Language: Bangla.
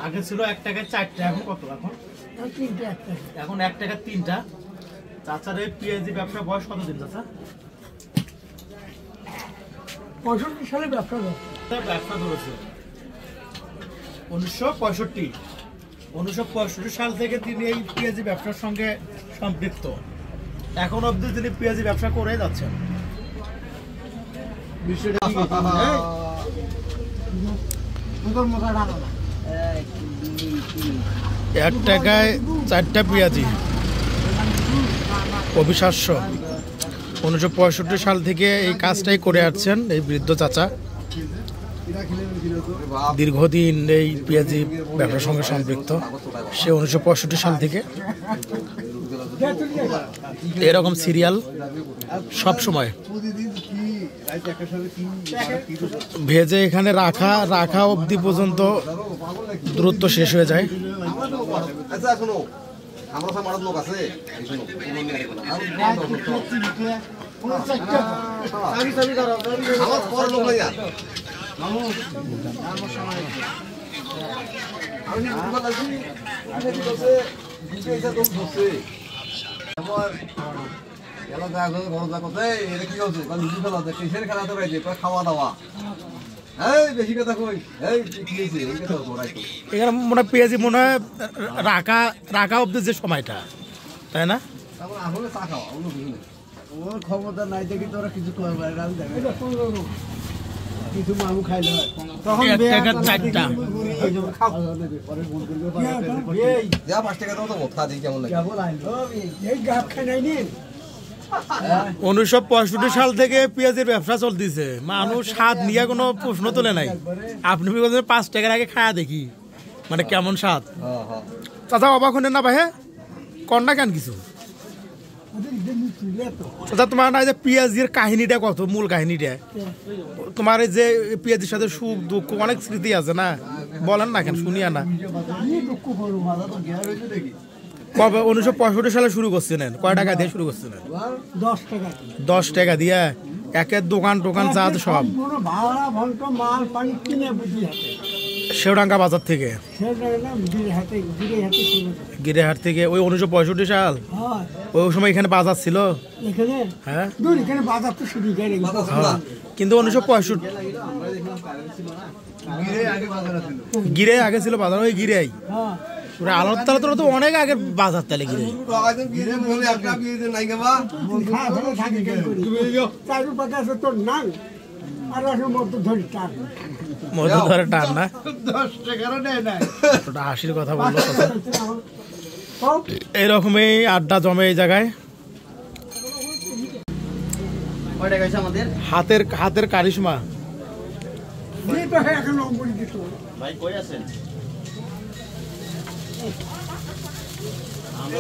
আগে ছিল 1 টাকায় 4টা, এখন কত? এখন 1 টাকা 3টা। চাচার এই পেঁয়াজি ব্যবসা বয়স কতদিন চাচা? 65 সালে ব্যবসা ধরেছে 1965 সাল থেকে তিনি এই পেঁয়াজি ব্যবসার সঙ্গে সম্পৃক্ত। এখন অবধি তিনি পেঁয়াজি ব্যবসা করে যাচ্ছেন। 1 টাকায় 4টা পেঁয়াজি, অবিশ্বাস্য। 1965 সাল থেকে এই কাজটাই করে আসছেন এই বৃদ্ধ চাচা। দীর্ঘদিন এই পেঁয়াজি ব্যবসার সঙ্গে সম্পৃক্ত। সে 1965 সাল থেকে এরকম সিরিয়াল সব সময় ভেজে এখানে রাখা অবধি পর্যন্ত দূরত্ব শেষ হয়ে যায়। খাওয়া দাওয়া এখানে মনে হয় পেঁয়াজি মনে হয় রাখা অব্দি যে সময়টা, তাই না? ক্ষমতা নাই দেখি তোরা কিছু কিছু মামু খাইলে তখন 1 টাকা 4টা। 1965 সাল থেকে পেঁয়াজের ব্যবসা চলতেছে। মানুষ স্বাদ নিয়ে কোনো প্রশ্ন তোলে নাই। আপনি 5 টাকার আগে খায়া দেখি মানে কেমন স্বাদ। চাচা অবাক হলেন না ভাই? কন্যা কেন কিছু চাচা তোমার না যে পেঁয়াজের কাহিনীটা কত, মূল কাহিনীটা তোমার যে পেঁয়াজের সাথে সুখ দুঃখ অনেক স্মৃতি আছে না, বলেন না কেন শুনিয়া না। কবে 1965 সালে শুরু করছিলেন? কয় টাকা দিয়ে শুরু করছিলেন? 10 টাকা দিয়ে একের দোকান যা সব শেওডাঙ্গা বাজার থেকে, গিরেহাট থেকে। ওই 1965 সাল ওই সময় এখানে বাজার ছিল। হ্যাঁ কিন্তু 1965 গিরে আগে ছিল বাজার, ওই গিরেই আলোর তালা তো অনেক আগের বাজার। তাহলে গিরে মধু ধরে টান না, 80 কথা বললো। এইরকমই আড্ডা জমে এই জায়গায়। হাতের কারিশমা। ভাই কই আছেন? আমরা